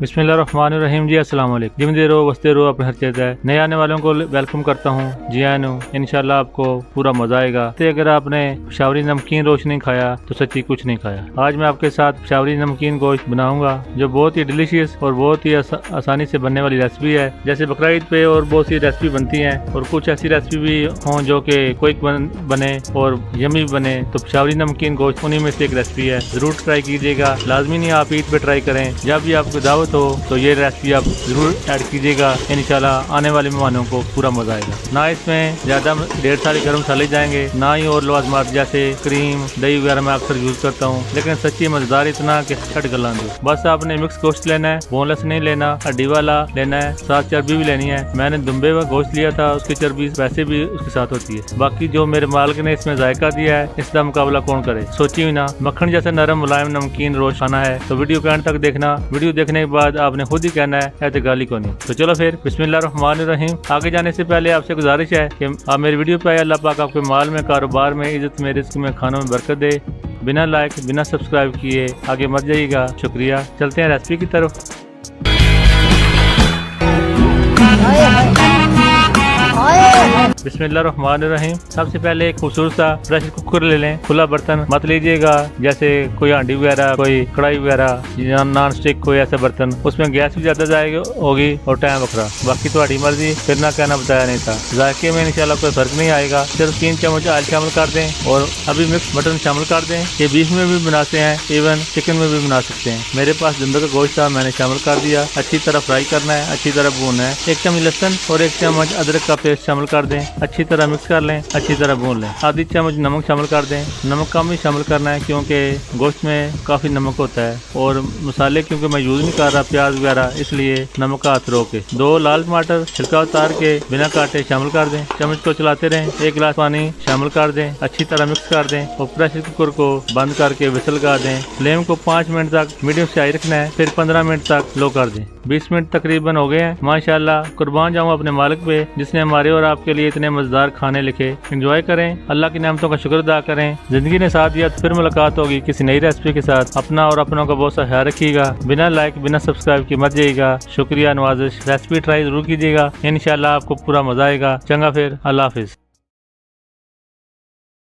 बिस्मिल्लाहिर्रहमानिर्रहीम। जी अस्सलाम वालेकुम। जिम दे रहो बसते रहो अपने हर चीज़ है। नए आने वालों को वेलकम करता हूँ। जी आनू इंशाल्लाह आपको पूरा मजा आएगा। तो अगर आपने पेशावरी नमकीन गोश्त नहीं खाया तो सच्ची कुछ नहीं खाया। आज मैं आपके साथ पेशावरी नमकीन गोश्त बनाऊंगा जो बहुत ही डिलीशियस और बहुत ही आसानी से बनने वाली रेसिपी है। जैसे बकरा ईद पे और बहुत सी रेसिपी बनती है और कुछ ऐसी रेसिपी भी हों जो कि क्विक बने और यमी बने, तो पेशावरी नमकीन गोश्त उन्हीं में से एक रेसिपी है। जरूर ट्राई कीजिएगा। लाजमी नहीं आप ईद पे ट्राई करें, जब भी आपको दावत हो तो ये रेसिपी आप जरूर ऐड कीजिएगा। इंशाल्लाह आने वाले मेहमानों को पूरा मजा आएगा। ना इसमें ज्यादा ढेर सारे गर्म मसाले जाएंगे, ना ही और लवाजमात जैसे क्रीम दही वगैरह मैं अक्सर यूज करता हूँ, लेकिन सच्ची मजेदार इतना कि छट गला दो। बस आपने मिक्स गोश्त लेना है, बोनलेस नहीं लेना, हड्डी वाला लेना है, साथ चर्बी भी लेनी है। मैंने दुम्बे का गोश्त लिया था, उसकी चर्बी वैसे भी उसके साथ होती है। बाकी जो मेरे मालिक ने इसमें जायका दिया है, इसका मुकाबला कौन करे। सोची हुई ना मक्खन जैसे नरम मुलायम नमकीन रोज खाना है तो वीडियो के अंत तक देखना। वीडियो देखने के बाद आपने खुद ही कहना है ऐसे गाली को नहीं। तो चलो फिर बिस्मिल्लाहिर्रहमानिर्रहीम। आगे जाने से पहले आपसे गुजारिश है कि आप मेरी वीडियो पे अल्लाह पाक आपके माल में, कारोबार में, इज्जत में, रिस्क में, खानों में बरकत दे। बिना लाइक बिना सब्सक्राइब किए आगे मत जाइएगा। शुक्रिया। चलते हैं रेसिपी की तरफ। बिस्मिल्लाहिर्रहमानिर्रहीम। सबसे पहले एक खूबसूरत सा प्रेशर कुकर ले लें। खुला बर्तन मत लीजिएगा, जैसे कोई हांडी वगैरह, कोई कढ़ाई वगैरह, नॉन स्टिक कोई ऐसा बर्तन, उसमें गैस भी ज्यादा जाएगी होगी और टाइम बकरा। बाकी तो हमारी मर्जी, फिर ना कहना बताया नहीं था। जायके में इंशाल्लाह कोई फर्क नहीं आएगा। सिर्फ 3 चम्मच ऑयल शामिल कर दें और अभी मिक्स मटन शामिल कर दें। ये बीफ में भी बनाते हैं, इवन चिकन में भी बना सकते हैं। मेरे पास दुम्बे का गोश्त था, मैंने शामिल कर दिया। अच्छी तरह फ्राई करना है, अच्छी तरह भूनना है। 1 चम्मच लहसुन और 1 चम्मच अदरक का पेस्ट शामिल कर दें। अच्छी तरह मिक्स कर लें, अच्छी तरह भून लें। आधी चम्मच नमक शामिल कर दें। नमक कम ही शामिल करना है क्योंकि गोश्त में काफी नमक होता है और मसाले क्योंकि मैं यूज नहीं कर रहा प्याज वगैरह, इसलिए नमक का हाथ रोके। 2 लाल टमाटर छिलका उतार के बिना काटे शामिल कर दें। चम्मच को चलाते रहें। 1 गिलास पानी शामिल कर दें। अच्छी तरह मिक्स कर दें और प्रेशर कुकर को बंद करके विसल लगा दें। फ्लेम को 5 मिनट तक मीडियम से हाई रखना है, फिर 15 मिनट तक लो कर दें। 20 मिनट तकरीबन हो गए हैं। माशाल्लाह, कुर्बान जाऊँ अपने मालिक पे जिसने हमारे और आपके लिए इतने मजेदार खाने लिखे। एंजॉय करें, अल्लाह की नेमतों का शुक्र अदा करें। जिंदगी ने साथ दिया तो फिर मुलाकात होगी किसी नई रेसिपी के साथ। अपना और अपनों का बहुत सा ख्याल रखिएगा। बिना लाइक बिना सब्सक्राइब के मत जाइएगा। शुक्रिया नवाजिश। रेसिपी ट्राई जरूर कीजिएगा, इंशाल्लाह आपको पूरा मजा आएगा। चंगा फिर, अल्लाह हाफिज।